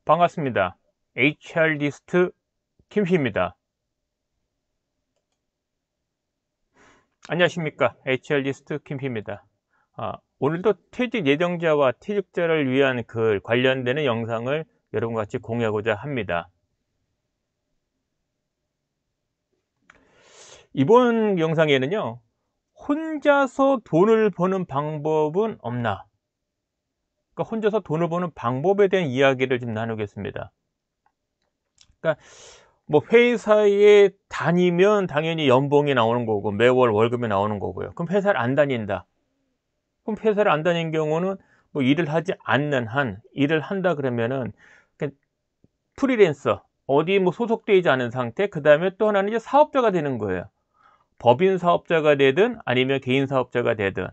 반갑습니다. HR리스트 김희입니다. 안녕하십니까. HR리스트 김희입니다. 오늘도 퇴직 예정자와 퇴직자를 위한 글 관련되는 영상을 여러분과 같이 공유하고자 합니다. 이번 영상에는요, 혼자서 돈을 버는 방법은 없나? 그러니까 혼자서 돈을 버는 방법에 대한 이야기를 좀 나누겠습니다. 그러니까 뭐 회사에 다니면 당연히 연봉이 나오는 거고 매월 월급이 나오는 거고요. 그럼 회사를 안 다닌다. 그럼 회사를 안 다닌 경우는 뭐 일을 하지 않는 한, 일을 한다 그러면은 그냥 프리랜서, 어디 뭐 소속되어 있지 않은 상태. 그 다음에 또 하나는 이제 사업자가 되는 거예요. 법인 사업자가 되든 아니면 개인 사업자가 되든.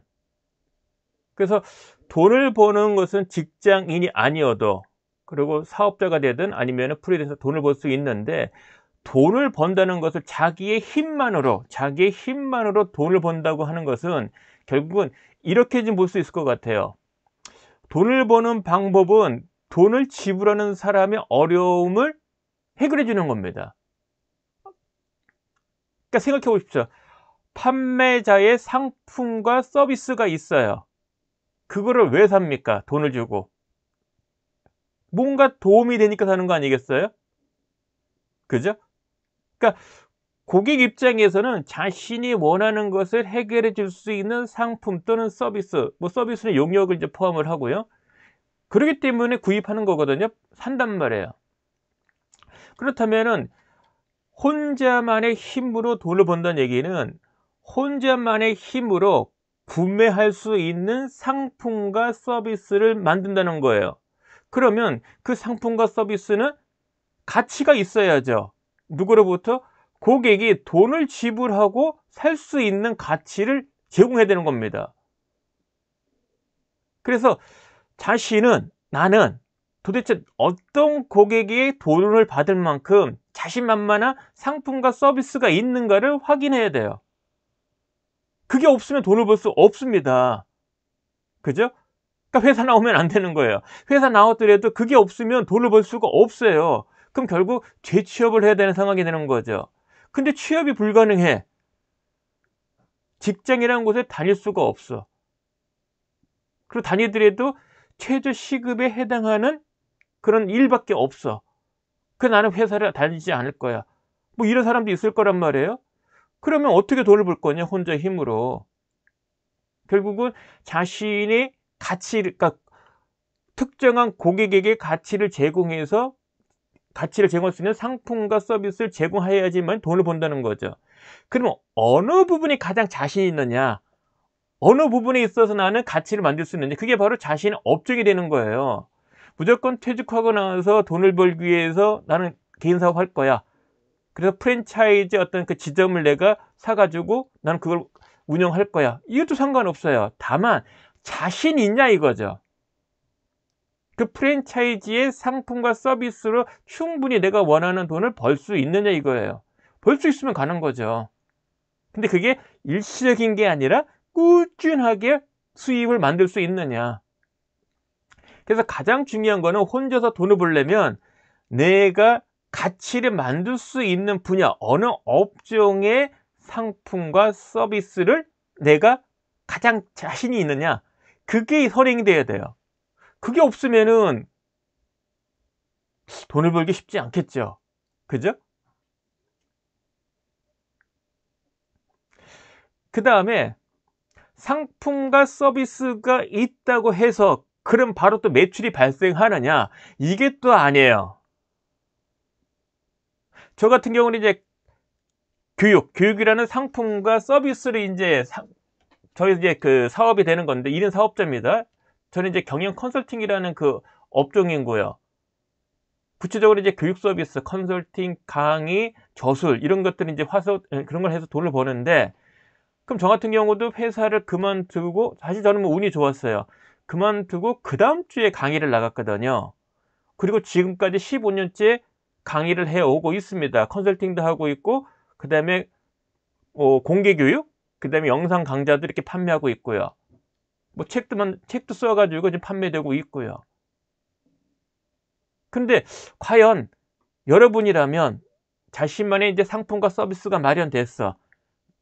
그래서 돈을 버는 것은 직장인이 아니어도, 그리고 사업자가 되든 아니면 프리랜서 돈을 벌 수 있는데, 돈을 번다는 것을 자기의 힘만으로 돈을 번다고 하는 것은 결국은 이렇게 좀 볼 수 있을 것 같아요. 돈을 버는 방법은 돈을 지불하는 사람의 어려움을 해결해 주는 겁니다. 그러니까 생각해 보십시오. 판매자의 상품과 서비스가 있어요. 그거를 왜 삽니까? 돈을 주고. 뭔가 도움이 되니까 사는 거 아니겠어요? 그죠? 그러니까 고객 입장에서는 자신이 원하는 것을 해결해 줄 수 있는 상품 또는 서비스, 뭐 서비스는 용역을 이제 포함을 하고요. 그렇기 때문에 구입하는 거거든요. 산단 말이에요. 그렇다면은 혼자만의 힘으로 돈을 번다는 얘기는 혼자만의 힘으로 구매할 수 있는 상품과 서비스를 만든다는 거예요. 그러면 그 상품과 서비스는 가치가 있어야죠. 누구로부터? 고객이 돈을 지불하고 살 수 있는 가치를 제공해야 되는 겁니다. 그래서 나는 도대체 어떤 고객이 돈을 받을 만큼 자신만만한 상품과 서비스가 있는가를 확인해야 돼요. 그게 없으면 돈을 벌 수 없습니다. 그죠? 그러니까 회사 나오면 안 되는 거예요. 회사 나왔더라도 그게 없으면 돈을 벌 수가 없어요. 그럼 결국 재취업을 해야 되는 상황이 되는 거죠. 근데 취업이 불가능해. 직장이라는 곳에 다닐 수가 없어. 그리고 다니더라도 최저 시급에 해당하는 그런 일밖에 없어. 그 나는 회사를 다니지 않을 거야. 뭐 이런 사람도 있을 거란 말이에요. 그러면 어떻게 돈을 벌 거냐, 혼자 힘으로. 결국은 자신의 가치를, 그러니까 특정한 고객에게 가치를 제공할 수 있는 상품과 서비스를 제공해야지만 돈을 번다는 거죠. 그러면 어느 부분이 가장 자신 있느냐, 어느 부분에 있어서 나는 가치를 만들 수 있느냐, 그게 바로 자신의 업종이 되는 거예요. 무조건 퇴직하고 나서 돈을 벌기 위해서 나는 개인 사업 할 거야. 그래서 프랜차이즈 어떤 그 지점을 내가 사가지고 나는 그걸 운영할 거야. 이것도 상관없어요. 다만 자신 있냐 이거죠. 그 프랜차이즈의 상품과 서비스로 충분히 내가 원하는 돈을 벌 수 있느냐 이거예요. 벌 수 있으면 가는 거죠. 근데 그게 일시적인 게 아니라 꾸준하게 수입을 만들 수 있느냐. 그래서 가장 중요한 거는 혼자서 돈을 벌려면 내가 가치를 만들 수 있는 분야, 어느 업종의 상품과 서비스를 내가 가장 자신이 있느냐, 그게 선행이 돼야 돼요. 그게 없으면은 돈을 벌기 쉽지 않겠죠. 그죠? 그 다음에 상품과 서비스가 있다고 해서 그럼 바로 또 매출이 발생하느냐, 이게 또 아니에요. 저 같은 경우는 이제 교육이라는 상품과 서비스를 이제 저희 이제 그 사업이 되는 건데, 1인 사업자입니다. 저는 이제 경영 컨설팅이라는 그 업종인 거예요. 구체적으로 이제 교육 서비스, 컨설팅, 강의, 저술 이런 것들을 이제 그런 걸 해서 돈을 버는데, 그럼 저 같은 경우도 회사를 그만두고, 사실 저는 뭐 운이 좋았어요. 그만두고 그 다음 주에 강의를 나갔거든요. 그리고 지금까지 15년째 강의를 해오고 있습니다. 컨설팅도 하고 있고, 그 다음에 공개교육, 그 다음에 영상 강좌도 이렇게 판매하고 있고요. 뭐 책도 써가지고 지금 판매되고 있고요. 근데 과연 여러분이라면 자신만의 이제 상품과 서비스가 마련됐어.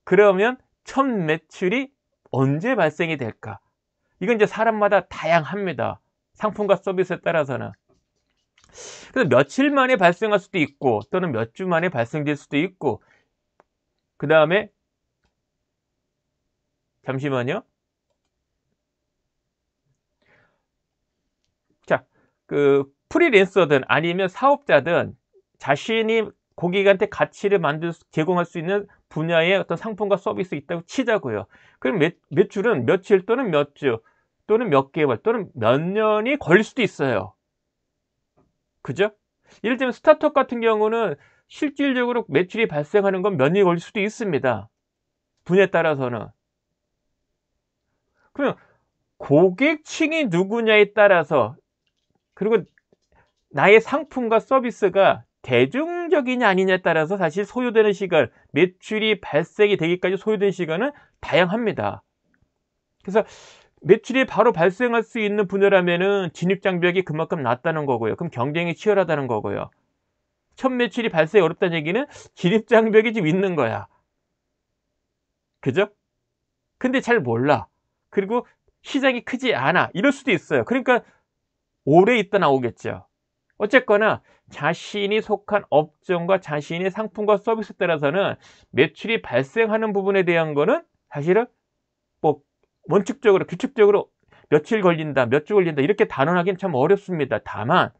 그러면 첫 매출이 언제 발생이 될까? 이건 이제 사람마다 다양합니다. 상품과 서비스에 따라서는. 그래서 며칠 만에 발생할 수도 있고 또는 몇 주 만에 발생될 수도 있고, 그 다음에 잠시만요. 자, 그 프리랜서든 아니면 사업자든 자신이 고객한테 가치를 제공할 수 있는 분야의 어떤 상품과 서비스 있다고 치자고요. 그럼 매출은 며칠 또는 몇 주 또는 몇 개월 또는 몇 년이 걸릴 수도 있어요. 그죠? 예를 들면 스타트업 같은 경우는 실질적으로 매출이 발생하는 건 몇 년이 걸릴 수도 있습니다. 분야에 따라서는. 그러면 고객층이 누구냐에 따라서, 그리고 나의 상품과 서비스가 대중적이냐 아니냐에 따라서 사실 소요되는 시간, 매출이 발생이 되기까지 소요되는 시간은 다양합니다. 그래서 매출이 바로 발생할 수 있는 분야라면은 진입장벽이 그만큼 낮다는 거고요. 그럼 경쟁이 치열하다는 거고요. 첫 매출이 발생이 어렵다는 얘기는 진입장벽이 좀 있는 거야. 그죠? 근데 잘 몰라. 그리고 시장이 크지 않아. 이럴 수도 있어요. 그러니까 오래 있다 나오겠죠. 어쨌거나 자신이 속한 업종과 자신의 상품과 서비스에 따라서는 매출이 발생하는 부분에 대한 거는 사실은 뭐 원칙적으로 규칙적으로 며칠 걸린다, 몇 주 걸린다 이렇게 단언하기는 참 어렵습니다. 다만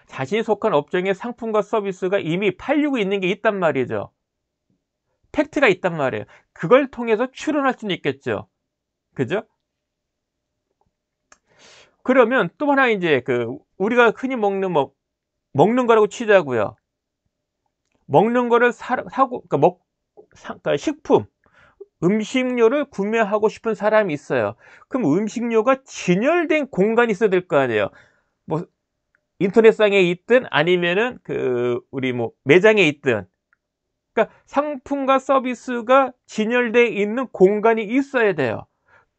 자신이 속한 업종의 상품과 서비스가 이미 팔리고 있는 게 있단 말이죠. 팩트가 있단 말이에요. 그걸 통해서 추론할 수는 있겠죠. 그죠? 그러면 또 하나 이제 우리가 흔히 먹는 거라고 치자고요. 먹는 거를 사고, 그러니까 식품, 음식료를 구매하고 싶은 사람이 있어요. 그럼 음식료가 진열된 공간이 있어야 될 거 아니에요. 뭐 인터넷상에 있든 아니면은 우리 매장에 있든, 그러니까 상품과 서비스가 진열되어 있는 공간이 있어야 돼요.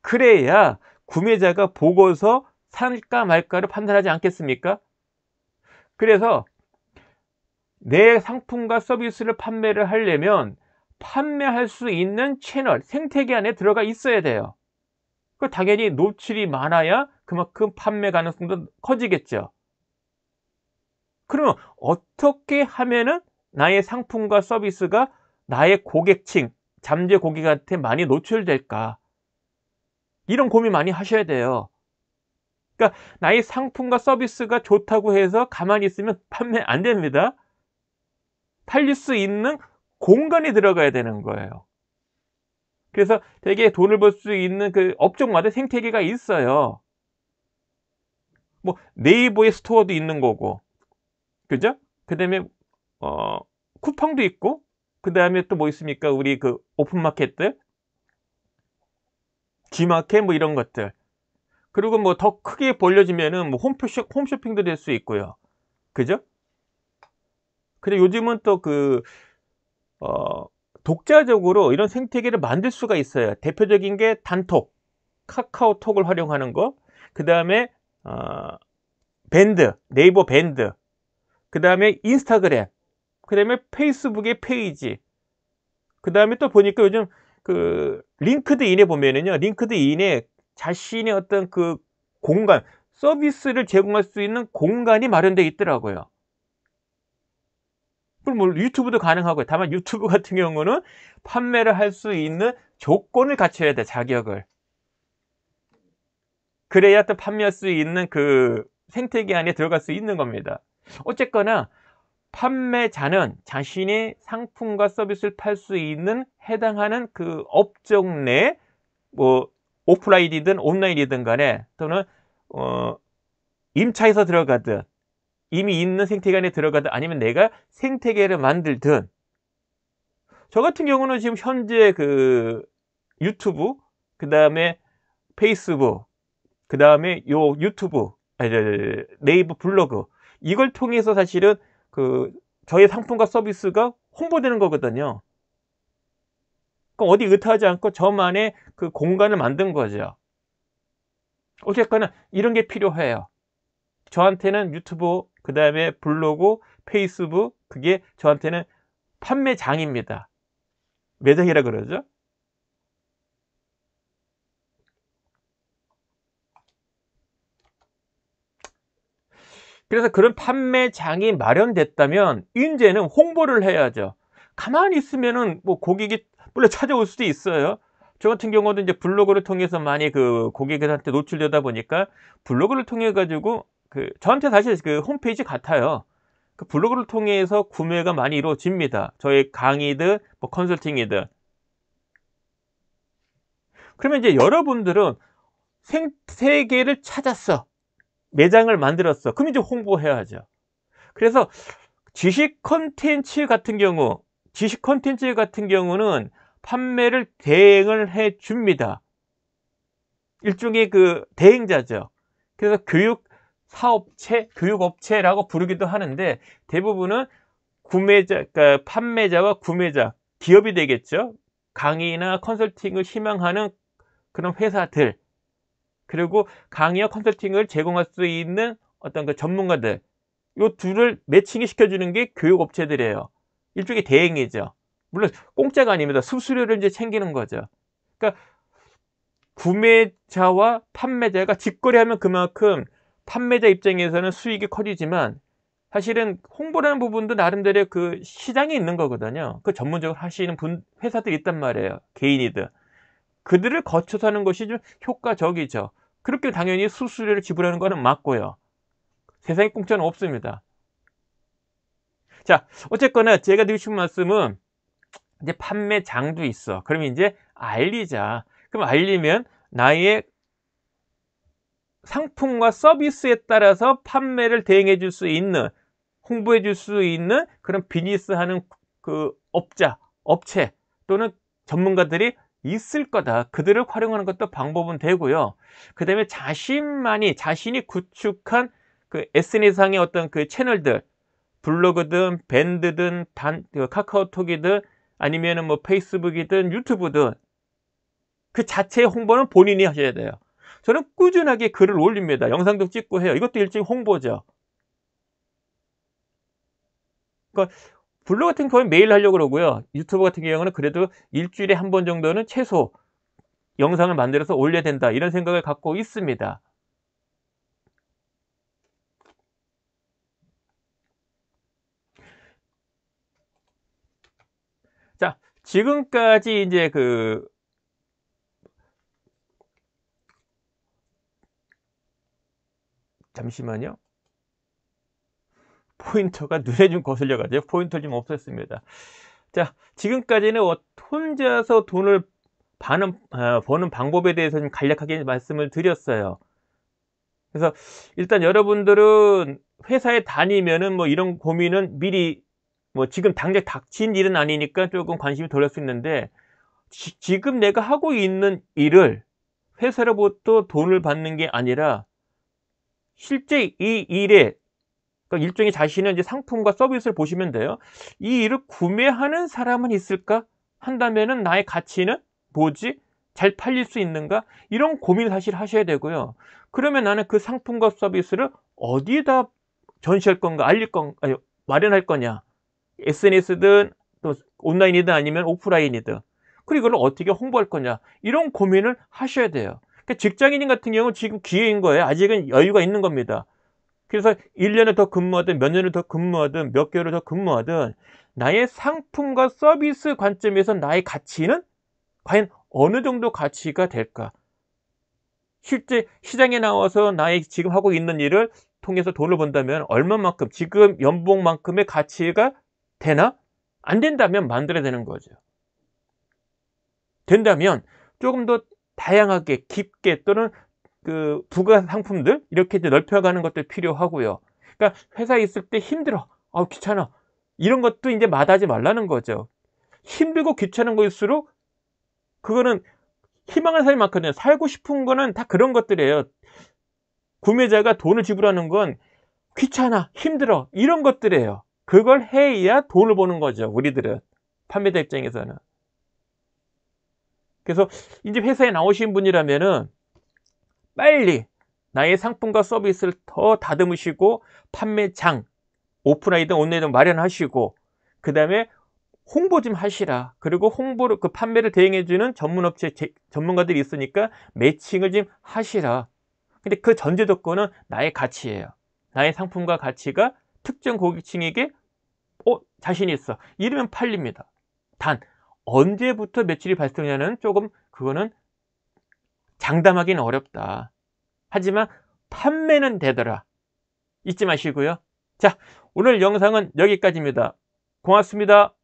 그래야 구매자가 보고서 살까 말까를 판단하지 않겠습니까? 그래서 내 상품과 서비스를 판매를 하려면 판매할 수 있는 채널, 생태계 안에 들어가 있어야 돼요. 당연히 노출이 많아야 그만큼 판매 가능성도 커지겠죠. 그러면 어떻게 하면은 나의 상품과 서비스가 나의 고객층, 잠재 고객한테 많이 노출될까? 이런 고민 많이 하셔야 돼요. 그러니까 나의 상품과 서비스가 좋다고 해서 가만히 있으면 판매 안 됩니다. 팔릴 수 있는 공간에 들어가야 되는 거예요. 그래서 되게 돈을 벌 수 있는 업종마다 생태계가 있어요. 네이버의 스토어도 있는 거고, 그죠? 그 다음에 쿠팡도 있고, 그 다음에 또 뭐 있습니까? 우리 오픈마켓들, G마켓 이런 것들. 그리고 더 크게 벌려지면은 홈쇼핑도 될 수 있고요. 그죠? 근데 요즘은 또 독자적으로 이런 생태계를 만들 수가 있어요. 대표적인 게 단톡, 카카오톡을 활용하는 거, 그 다음에 밴드, 네이버 밴드, 그 다음에 인스타그램, 그 다음에 페이스북의 페이지, 그 다음에 또 보니까 요즘 링크드인에 보면은요, 링크드인에 자신의 어떤 공간, 서비스를 제공할 수 있는 공간이 마련되어 있더라고요. 그럼 유튜브도 가능하고요. 다만 유튜브 같은 경우는 판매를 할 수 있는 조건을 갖춰야 돼, 자격을. 그래야 또 판매할 수 있는 생태계 안에 들어갈 수 있는 겁니다. 어쨌거나 판매자는 자신의 상품과 서비스를 팔 수 있는 해당하는 업종 내 오프라인이든 온라인이든 간에 또는 임차해서 들어가든 이미 있는 생태계 안에 들어가든 아니면 내가 생태계를 만들든, 저 같은 경우는 지금 현재 유튜브, 그 다음에 페이스북, 그 다음에 유튜브, 네이버 블로그, 이걸 통해서 사실은 저의 상품과 서비스가 홍보되는 거거든요. 그럼 어디 의타하지 않고 저만의 공간을 만든 거죠. 어쨌거나 이런 게 필요해요. 저한테는 유튜브, 그 다음에 블로그, 페이스북, 그게 저한테는 판매장입니다. 매장이라 그러죠. 그래서 그런 판매장이 마련됐다면 이제는 홍보를 해야죠. 가만히 있으면은 뭐 고객이 물론 찾아올 수도 있어요. 저 같은 경우도 이제 블로그를 통해서 많이 그 고객들한테 노출되다 보니까 블로그를 통해 가지고 그 저한테 사실 그 홈페이지 같아요. 그 블로그를 통해서 구매가 많이 이루어집니다. 저의 강의든 뭐 컨설팅이든. 그러면 이제 여러분들은 생태계를 찾았어. 매장을 만들었어. 그럼 이제 홍보해야죠. 그래서 지식 컨텐츠 같은 경우는 판매를 대행을 해 줍니다. 일종의 그 대행자죠. 그래서 교육업체라고 부르기도 하는데 대부분은 그러니까 판매자와 구매자, 기업이 되겠죠. 강의나 컨설팅을 희망하는 그런 회사들, 그리고 강의와 컨설팅을 제공할 수 있는 어떤 그 전문가들, 요 둘을 매칭이 시켜주는 게 교육업체들이에요. 일종의 대행이죠. 물론 공짜가 아닙니다. 수수료를 이제 챙기는 거죠. 그러니까 구매자와 판매자가 직거래하면 그만큼 판매자 입장에서는 수익이 커지지만 사실은 홍보라는 부분도 나름대로 그 시장이 있는 거거든요. 그 전문적으로 하시는 회사들이 있단 말이에요. 개인이든. 그들을 거쳐서 하는 것이 좀 효과적이죠. 그렇게 당연히 수수료를 지불하는 거는 맞고요. 세상에 공짜는 없습니다. 자, 어쨌거나 제가 드리고 싶은 말씀은 이제 판매장도 있어. 그러면 이제 알리자. 그럼 알리면 나의 상품과 서비스에 따라서 판매를 대행해 줄 수 있는, 홍보해 줄 수 있는 그런 비즈니스 하는 그 업체 또는 전문가들이 있을 거다. 그들을 활용하는 것도 방법은 되고요. 그 다음에 자신이 구축한 그 SNS상의 어떤 그 채널들, 블로그든 밴드든 그 카카오톡이든 아니면은 뭐 페이스북이든 유튜브든 그 자체의 홍보는 본인이 하셔야 돼요. 저는 꾸준하게 글을 올립니다. 영상도 찍고 해요. 이것도 일종의 홍보죠. 그러니까 블로그 같은 경우는 매일 하려고 그러고요. 유튜브 같은 경우는 그래도 일주일에 한 번 정도는 최소 영상을 만들어서 올려야 된다. 이런 생각을 갖고 있습니다. 자, 지금까지 이제 잠시만요. 포인터가 눈에 좀 거슬려가지고 포인터를 좀 없앴습니다. 자, 지금까지는 혼자서 돈을 버는 방법에 대해서 좀 간략하게 말씀을 드렸어요. 그래서 일단 여러분들은 회사에 다니면은 뭐 이런 고민은 미리 뭐 지금 당장 닥친 일은 아니니까 조금 관심이 덜할 수 있는데 지금 내가 하고 있는 일을 회사로부터 돈을 받는 게 아니라 실제 이 일에 그러니까 일종의 자신의 이제 상품과 서비스를 보시면 돼요. 이 일을 구매하는 사람은 있을까? 한다면은 나의 가치는 뭐지? 잘 팔릴 수 있는가? 이런 고민을 사실 하셔야 되고요. 그러면 나는 그 상품과 서비스를 어디에다 전시할 건가? 아니, 마련할 거냐? SNS든 또 온라인이든 아니면 오프라인이든. 그리고 이걸 어떻게 홍보할 거냐? 이런 고민을 하셔야 돼요. 그러니까 직장인인 같은 경우는 지금 기회인 거예요. 아직은 여유가 있는 겁니다. 그래서 1년을 더 근무하든 몇 년을 더 근무하든 몇 개월을 더 근무하든 나의 상품과 서비스 관점에서 나의 가치는 과연 어느 정도 가치가 될까? 실제 시장에 나와서 나의 지금 하고 있는 일을 통해서 돈을 번다면 얼마만큼 지금 연봉만큼의 가치가 되나? 안 된다면 만들어야 되는 거죠. 된다면 조금 더 다양하게 깊게 또는 그 부가 상품들 이렇게 이제 넓혀가는 것도 필요하고요. 그러니까 회사에 있을 때 힘들어, 귀찮아, 이런 것도 이제 마다하지 말라는 거죠. 힘들고 귀찮은 거일수록 그거는 희망하는 사람이 많거든요. 살고 싶은 거는 다 그런 것들이에요. 구매자가 돈을 지불하는 건 귀찮아, 힘들어, 이런 것들이에요. 그걸 해야 돈을 버는 거죠. 우리들은 판매자 입장에서는. 그래서 이제 회사에 나오신 분이라면은 빨리 나의 상품과 서비스를 더 다듬으시고 판매장, 오프라인이든 온라인이든 마련하시고, 그 다음에 홍보 좀 하시라. 그리고 홍보를, 그 판매를 대행해주는 전문업체 전문가들이 있으니까 매칭을 좀 하시라. 근데 그 전제 조건은 나의 가치예요. 나의 상품과 가치가 특정 고객층에게 자신 있어, 이러면 팔립니다. 단 언제부터 매출이 발생하냐는 조금, 그거는 장담하기는 어렵다. 하지만 판매는 되더라. 잊지 마시고요. 자, 오늘 영상은 여기까지입니다. 고맙습니다.